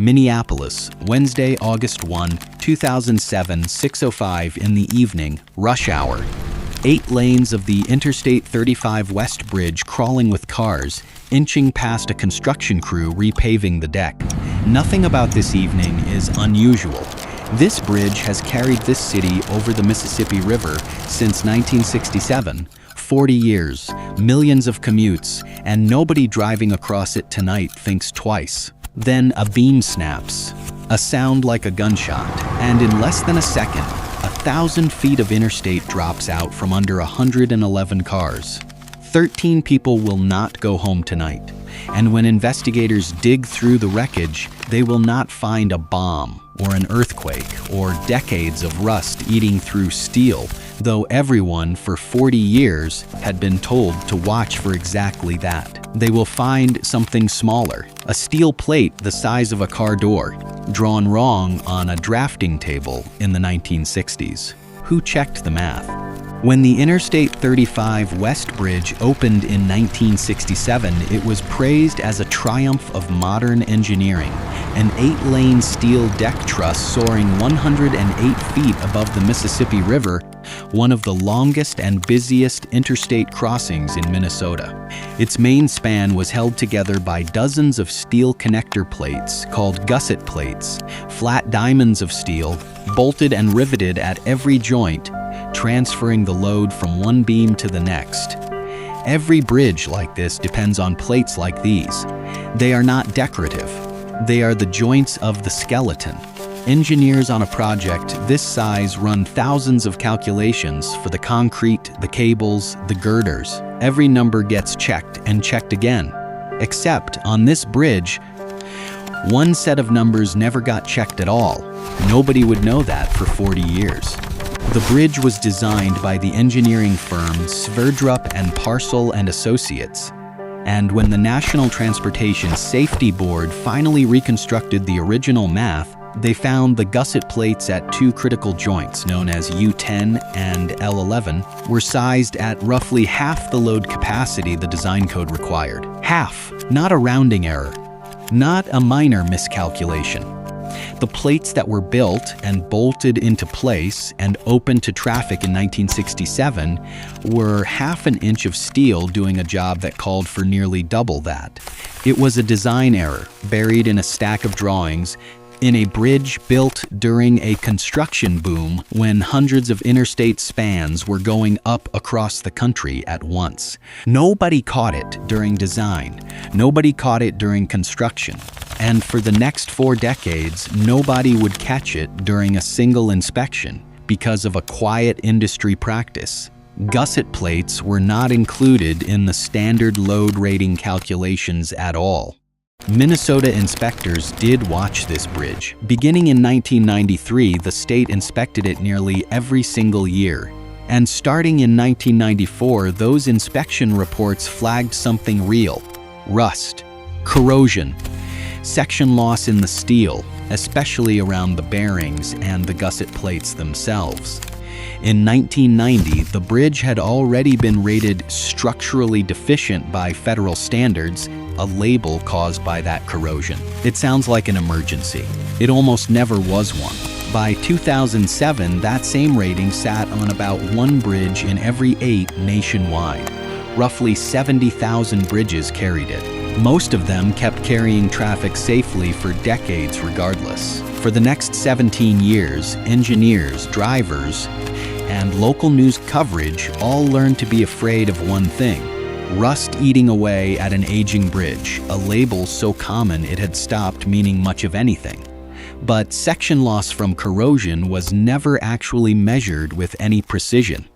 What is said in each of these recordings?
Minneapolis, Wednesday, August 1, 2007, 6:05 in the evening, rush hour. 8 lanes of the Interstate 35 West Bridge crawling with cars, inching past a construction crew repaving the deck. Nothing about this evening is unusual. This bridge has carried this city over the Mississippi River since 1967. 40 years, millions of commutes, and nobody driving across it tonight thinks twice. Then a beam snaps, a sound like a gunshot, and in less than a second, 1,000 feet of interstate drops out from under 111 cars. 13 people will not go home tonight, and when investigators dig through the wreckage, they will not find a bomb or an earthquake or decades of rust eating through steel, though everyone for 40 years had been told to watch for exactly that. They will find something smaller, a steel plate the size of a car door, drawn wrong on a drafting table in the 1960s. Who checked the math? When the Interstate 35 West Bridge opened in 1967, it was praised as a triumph of modern engineering. An 8-lane steel deck truss soaring 108 feet above the Mississippi River, one of the longest and busiest interstate crossings in Minnesota. Its main span was held together by dozens of steel connector plates called gusset plates, flat diamonds of steel, bolted and riveted at every joint, transferring the load from one beam to the next. Every bridge like this depends on plates like these. They are not decorative. They are the joints of the skeleton. Engineers on a project this size run thousands of calculations for the concrete, the cables, the girders. Every number gets checked and checked again. Except on this bridge, one set of numbers never got checked at all. Nobody would know that for 40 years. The bridge was designed by the engineering firm Sverdrup and Parcel and Associates. And when the National Transportation Safety Board finally reconstructed the original math, they found the gusset plates at 2 critical joints, known as U10 and L11, were sized at roughly half the load capacity the design code required. Half, not a rounding error, not a minor miscalculation. The plates that were built and bolted into place and opened to traffic in 1967 were half an inch of steel doing a job that called for nearly double that. It was a design error buried in a stack of drawings in a bridge built during a construction boom when hundreds of interstate spans were going up across the country at once. Nobody caught it during design. Nobody caught it during construction. And for the next 4 decades, nobody would catch it during a single inspection because of a quiet industry practice. Gusset plates were not included in the standard load rating calculations at all. Minnesota inspectors did watch this bridge. Beginning in 1993, the state inspected it nearly every single year. And starting in 1994, those inspection reports flagged something real: rust, corrosion, section loss in the steel, especially around the bearings and the gusset plates themselves. In 1990, the bridge had already been rated structurally deficient by federal standards, a label caused by that corrosion. It sounds like an emergency. It almost never was one. By 2007, that same rating sat on about 1 bridge in every 8 nationwide. Roughly 70,000 bridges carried it. Most of them kept carrying traffic safely for decades regardless. For the next 17 years, engineers, drivers, and local news coverage all learned to be afraid of one thing: rust eating away at an aging bridge, a label so common it had stopped meaning much of anything. But section loss from corrosion was never actually measured with any precision.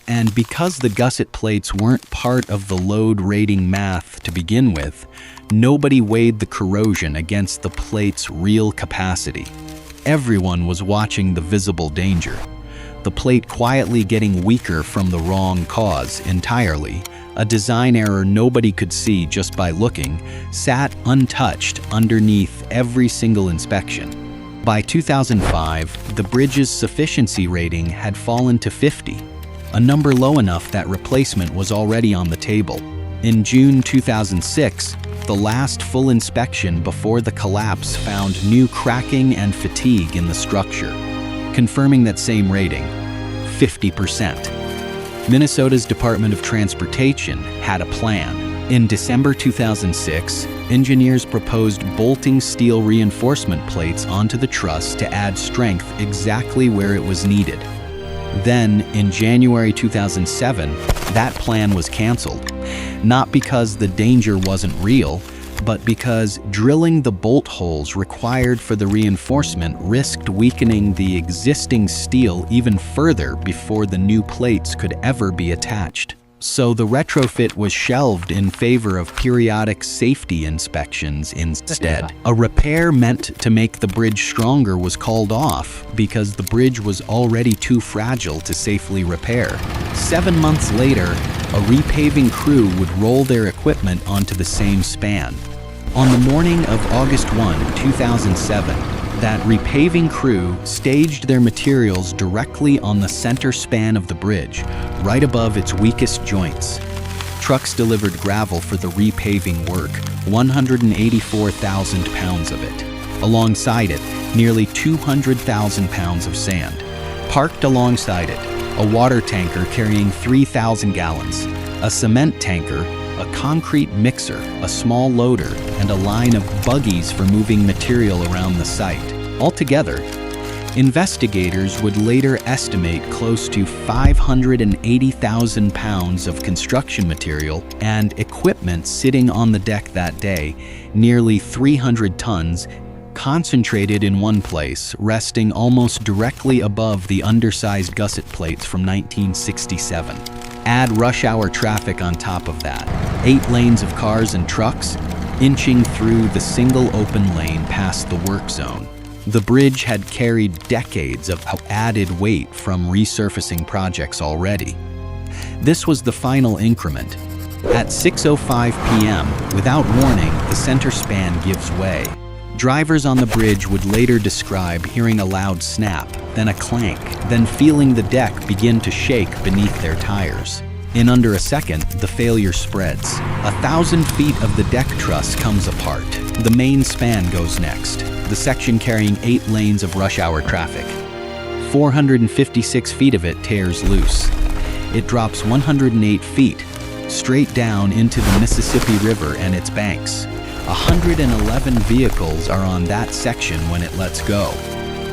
And because the gusset plates weren't part of the load rating math to begin with, nobody weighed the corrosion against the plate's real capacity. Everyone was watching the visible danger. The plate quietly getting weaker from the wrong cause entirely, a design error nobody could see just by looking, sat untouched underneath every single inspection. By 2005, the bridge's sufficiency rating had fallen to 50, a number low enough that replacement was already on the table. In June 2006, the last full inspection before the collapse found new cracking and fatigue in the structure, confirming that same rating, 50%. Minnesota's Department of Transportation had a plan. In December 2006, engineers proposed bolting steel reinforcement plates onto the truss to add strength exactly where it was needed. Then, in January 2007, that plan was canceled, not because the danger wasn't real, but because drilling the bolt holes required for the reinforcement risked weakening the existing steel even further before the new plates could ever be attached. So the retrofit was shelved in favor of periodic safety inspections instead. A repair meant to make the bridge stronger was called off because the bridge was already too fragile to safely repair. 7 months later, a repaving crew would roll their equipment onto the same span. On the morning of August 1, 2007, that repaving crew staged their materials directly on the center span of the bridge, right above its weakest joints. Trucks delivered gravel for the repaving work, 184,000 pounds of it. Alongside it, nearly 200,000 pounds of sand. Parked alongside it, a water tanker carrying 3,000 gallons, a cement tanker, a concrete mixer, a small loader, and a line of buggies for moving material around the site. Altogether, investigators would later estimate close to 580,000 pounds of construction material and equipment sitting on the deck that day, nearly 300 tons, concentrated in one place, resting almost directly above the undersized gusset plates from 1967. Add rush hour traffic on top of that, 8 lanes of cars and trucks, inching through the single open lane past the work zone. The bridge had carried decades of added weight from resurfacing projects already. This was the final increment. At 6:05 p.m., without warning, the center span gives way. Drivers on the bridge would later describe hearing a loud snap, then a clank, then feeling the deck begin to shake beneath their tires. In under a second, the failure spreads. 1,000 feet of the deck truss comes apart. The main span goes next, the section carrying 8 lanes of rush hour traffic. 456 feet of it tears loose. It drops 108 feet, straight down into the Mississippi River and its banks. 111 vehicles are on that section when it lets go.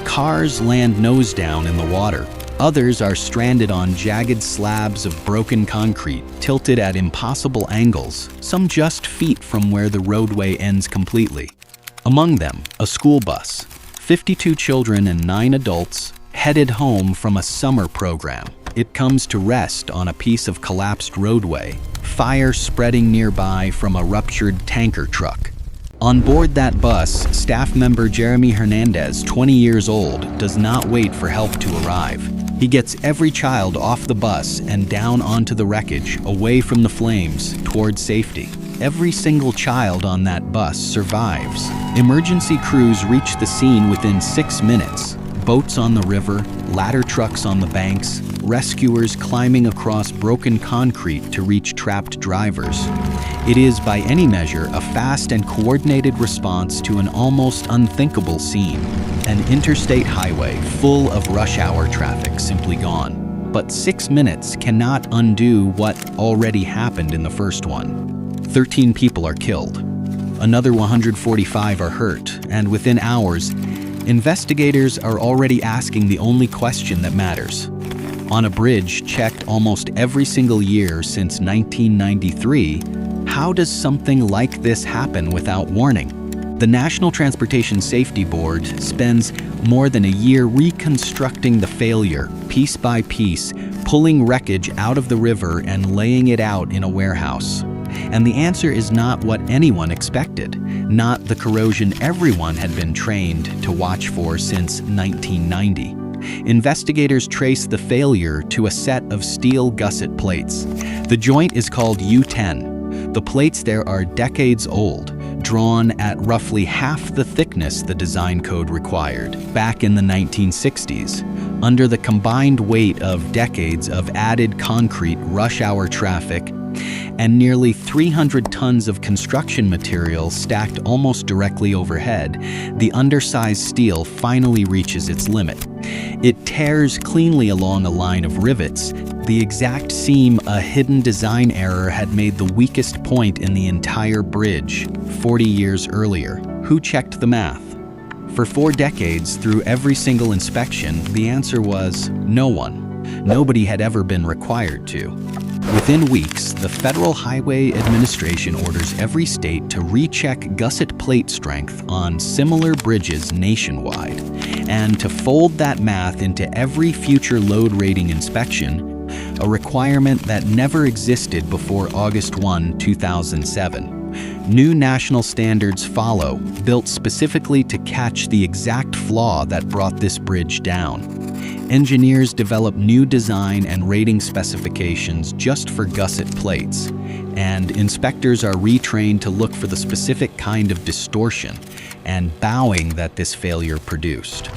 Cars land nose down in the water. Others are stranded on jagged slabs of broken concrete, tilted at impossible angles, some just feet from where the roadway ends completely. Among them, a school bus, 52 children and 9 adults, headed home from a summer program. It comes to rest on a piece of collapsed roadway, fire spreading nearby from a ruptured tanker truck. On board that bus, staff member Jeremy Hernandez, 20 years old, does not wait for help to arrive. He gets every child off the bus and down onto the wreckage, away from the flames, toward safety. Every single child on that bus survives. Emergency crews reach the scene within 6 minutes. Boats on the river, ladder trucks on the banks, rescuers climbing across broken concrete to reach trapped drivers. It is, by any measure, a fast and coordinated response to an almost unthinkable scene. An interstate highway full of rush hour traffic simply gone. But 6 minutes cannot undo what already happened in the first one. 13 people are killed. Another 145 are hurt, and within hours, investigators are already asking the only question that matters. On a bridge checked almost every single year since 1993, how does something like this happen without warning? The National Transportation Safety Board spends more than a year reconstructing the failure, piece by piece, pulling wreckage out of the river and laying it out in a warehouse. And the answer is not what anyone expected, not the corrosion everyone had been trained to watch for since 1990. Investigators trace the failure to a set of steel gusset plates. The joint is called U10. The plates there are decades old, drawn at roughly half the thickness the design code required, back in the 1960s. Under the combined weight of decades of added concrete rush hour traffic and nearly 300 tons of construction material stacked almost directly overhead, the undersized steel finally reaches its limit. It tears cleanly along a line of rivets, the exact seam a hidden design error had made the weakest point in the entire bridge 40 years earlier. Who checked the math? For 4 decades, through every single inspection, the answer was no one. Nobody had ever been required to. Within weeks, the Federal Highway Administration orders every state to recheck gusset plate strength on similar bridges nationwide, and to fold that math into every future load rating inspection, a requirement that never existed before August 1, 2007. New national standards follow, built specifically to catch the exact flaw that brought this bridge down. Engineers develop new design and rating specifications just for gusset plates, and inspectors are retrained to look for the specific kind of distortion and bowing that this failure produced.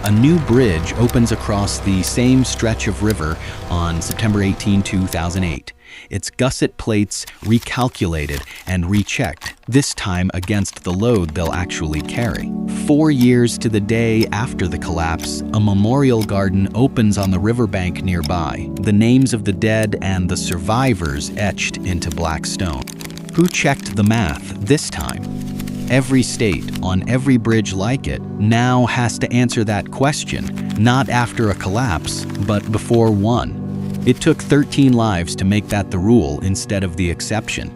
A new bridge opens across the same stretch of river on September 18, 2008. Its gusset plates recalculated and rechecked, this time against the load they'll actually carry. 4 years to the day after the collapse, a memorial garden opens on the riverbank nearby, the names of the dead and the survivors etched into black stone. Who checked the math this time? Every state, on every bridge like it, now has to answer that question, not after a collapse, but before one. It took 13 lives to make that the rule instead of the exception.